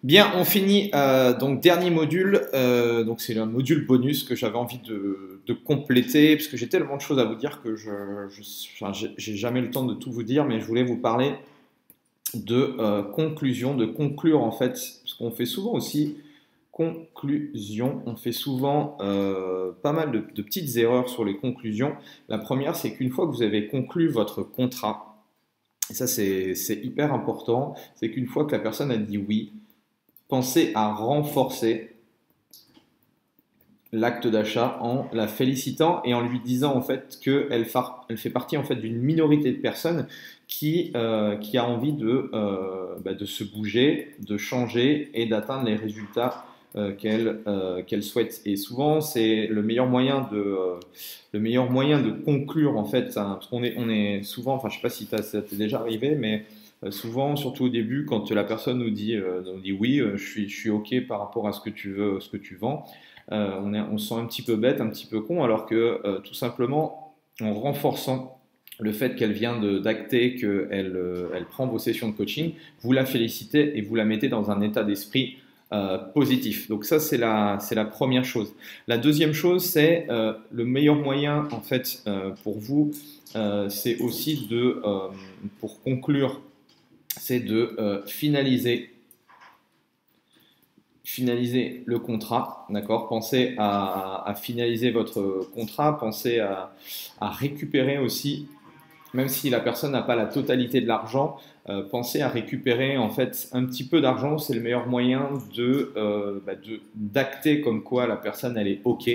Bien, on finit donc dernier module. Donc c'est un module bonus que j'avais envie de compléter parce que j'ai tellement de choses à vous dire que enfin, j'ai jamais le temps de tout vous dire, mais je voulais vous parler de conclusion, de conclure en fait, parce qu'on fait souvent aussi conclusion. On fait souvent pas mal de petites erreurs sur les conclusions. La première, c'est qu'une fois que vous avez conclu votre contrat, et ça c'est hyper important, c'est qu'une fois que la personne a dit oui, pensez à renforcer l'acte d'achat en la félicitant et en lui disant en fait qu'elle fait partie en fait d'une minorité de personnes qui a envie de se bouger, de changer et d'atteindre les résultats qu'elle souhaite. Et souvent, c'est le meilleur moyen de conclure en fait, hein, parce on est souvent, enfin je sais pas si ça t'est déjà arrivé, mais souvent, surtout au début, quand la personne nous dit oui, je suis OK par rapport à ce que tu veux, ce que tu vends, on se sent un petit peu bête, un petit peu con, alors que tout simplement, en renforçant le fait qu'elle vient d'acter elle prend vos sessions de coaching, vous la félicitez et vous la mettez dans un état d'esprit positif. Donc ça, c'est la première chose. La deuxième chose, c'est le meilleur moyen, en fait, pour vous, c'est aussi pour conclure, c'est de finaliser le contrat, d'accord? Pensez à finaliser votre contrat, pensez à récupérer aussi, même si la personne n'a pas la totalité de l'argent, pensez à récupérer en fait un petit peu d'argent. C'est le meilleur moyen d'acter comme quoi la personne elle est OK.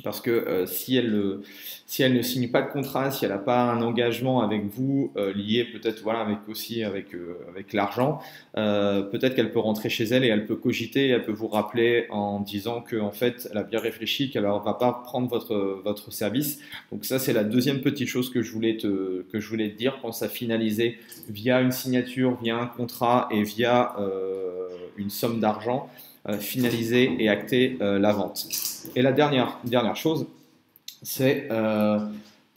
Parce que si elle ne signe pas de contrat, si elle n'a pas un engagement avec vous lié peut-être voilà, avec l'argent, peut-être qu'elle peut rentrer chez elle et elle peut cogiter, elle peut vous rappeler en disant qu'en fait elle a bien réfléchi, qu'elle ne va pas prendre votre service. Donc ça c'est la deuxième petite chose que je voulais te dire. Pense à finaliser via une signature, via un contrat et via une somme d'argent. Finaliser et acter la vente. Et la dernière chose, c'est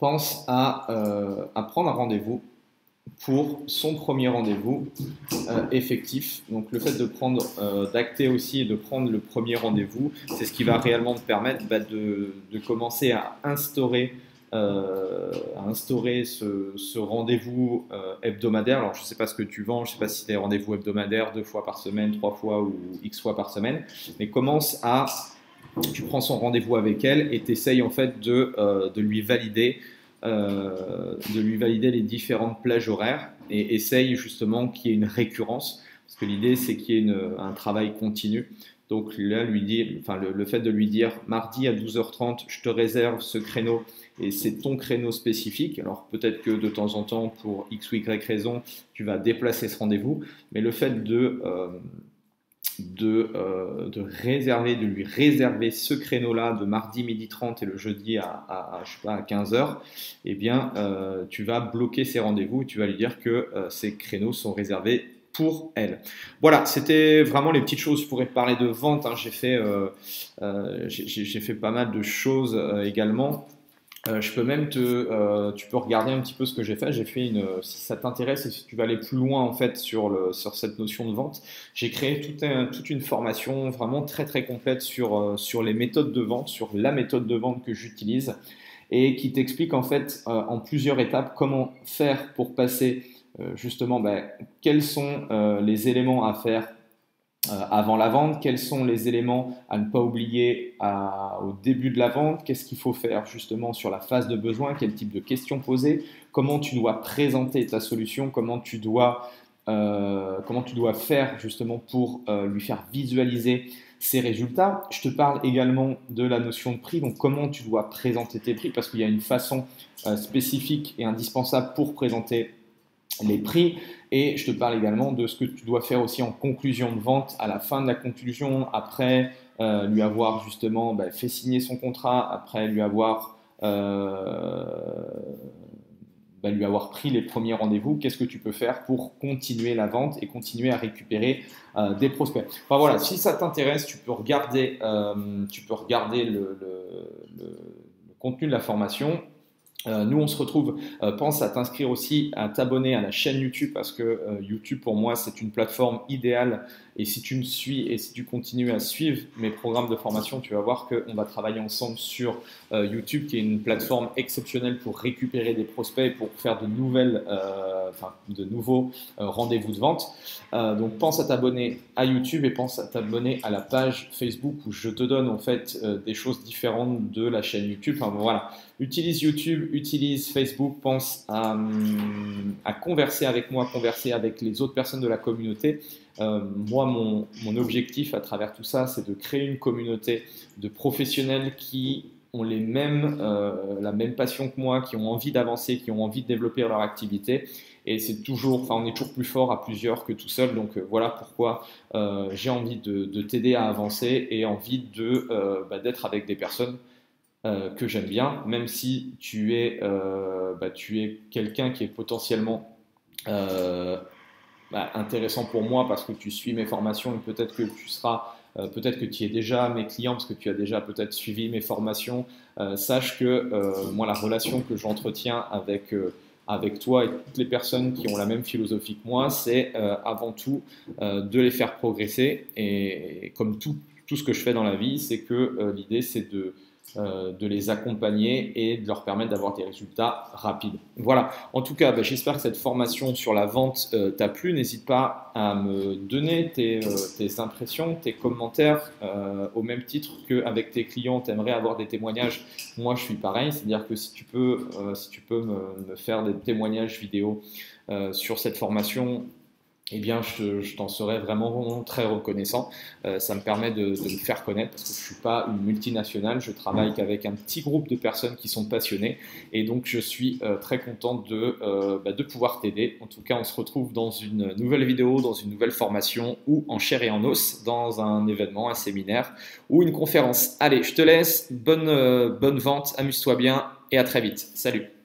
pense à prendre un rendez-vous pour son premier rendez-vous effectif. Donc le fait d'acter aussi et de prendre le premier rendez-vous, c'est ce qui va réellement te permettre de commencer à instaurer ce rendez-vous hebdomadaire. Alors, je ne sais pas ce que tu vends, je ne sais pas si tu as des rendez-vous hebdomadaires 2 fois par semaine, 3 fois ou X fois par semaine, mais tu prends son rendez-vous avec elle et tu essayes en fait de lui valider les différentes plages horaires et essaye justement qu'il y ait une récurrence, parce que l'idée c'est qu'il y ait un travail continu. Donc là, le fait de lui dire mardi à 12h30, je te réserve ce créneau et c'est ton créneau spécifique. Alors peut-être que de temps en temps, pour X ou Y raison, tu vas déplacer ce rendez-vous, mais le fait de lui réserver ce créneau-là de mardi midi 30 et le jeudi je sais pas, à 15h, eh bien, tu vas bloquer ces rendez-vous, tu vas lui dire que ces créneaux sont réservés pour elle. Voilà, c'était vraiment les petites choses. Je pourrais te parler de vente, hein. J'ai fait pas mal de choses également. Je peux même tu peux regarder un petit peu ce que j'ai fait. Si ça t'intéresse et si tu veux aller plus loin en fait sur cette notion de vente, j'ai créé toute une formation vraiment très très complète sur les méthodes de vente, sur la méthode de vente que j'utilise et qui t'explique en fait en plusieurs étapes comment faire pour passer justement quels sont les éléments à faire avant la vente, quels sont les éléments à ne pas oublier au début de la vente, qu'est-ce qu'il faut faire justement sur la phase de besoin, quel type de questions poser, comment tu dois présenter ta solution, comment tu dois faire justement pour lui faire visualiser ses résultats. Je te parle également de la notion de prix, donc comment tu dois présenter tes prix, parce qu'il y a une façon spécifique et indispensable pour présenter les prix. Et je te parle également de ce que tu dois faire aussi en conclusion de vente, à la fin de la conclusion, après lui avoir justement fait signer son contrat, après lui avoir pris les premiers rendez-vous. Qu'est-ce que tu peux faire pour continuer la vente et continuer à récupérer des prospects. Enfin voilà, si ça t'intéresse, tu peux regarder le contenu de la formation. Nous, on se retrouve. Pense à t'inscrire aussi, à t'abonner à la chaîne YouTube parce que YouTube, pour moi, c'est une plateforme idéale. Et si tu me suis et si tu continues à suivre mes programmes de formation, tu vas voir qu'on va travailler ensemble sur YouTube, qui est une plateforme exceptionnelle pour récupérer des prospects et pour faire de nouveaux rendez-vous de vente. Donc, pense à t'abonner à YouTube et pense à t'abonner à la page Facebook où je te donne en fait des choses différentes de la chaîne YouTube. Enfin, bon, voilà. Utilise YouTube, utilise Facebook, pense à converser avec moi, converser avec les autres personnes de la communauté. Moi, mon objectif à travers tout ça, c'est de créer une communauté de professionnels qui ont la même passion que moi, qui ont envie d'avancer, qui ont envie de développer leur activité. Et on est toujours plus fort à plusieurs que tout seul. Donc voilà pourquoi j'ai envie de t'aider à avancer et envie d'être avec des personnes que j'aime bien, même si tu es quelqu'un qui est potentiellement euh, intéressant pour moi parce que tu suis mes formations et peut-être que tu es déjà mes clients parce que tu as déjà peut-être suivi mes formations. Sache que moi, la relation que j'entretiens avec toi et toutes les personnes qui ont la même philosophie que moi, c'est avant tout de les faire progresser. Et comme tout ce que je fais dans la vie, c'est que l'idée, c'est de les accompagner et de leur permettre d'avoir des résultats rapides. Voilà, en tout cas, j'espère que cette formation sur la vente t'a plu. N'hésite pas à me donner tes impressions, tes commentaires, au même titre qu'avec tes clients, tu aimerais avoir des témoignages. Moi, je suis pareil, c'est-à-dire que si tu peux me faire des témoignages vidéo sur cette formation, eh bien, je t'en serais vraiment très reconnaissant. Ça me permet de me faire connaître parce que je ne suis pas une multinationale. Je travaille qu'avec un petit groupe de personnes qui sont passionnées. Et donc, je suis très content de pouvoir t'aider. En tout cas, on se retrouve dans une nouvelle vidéo, dans une nouvelle formation ou en chair et en os, dans un événement, un séminaire ou une conférence. Allez, je te laisse. Bonne vente, amuse-toi bien et à très vite. Salut!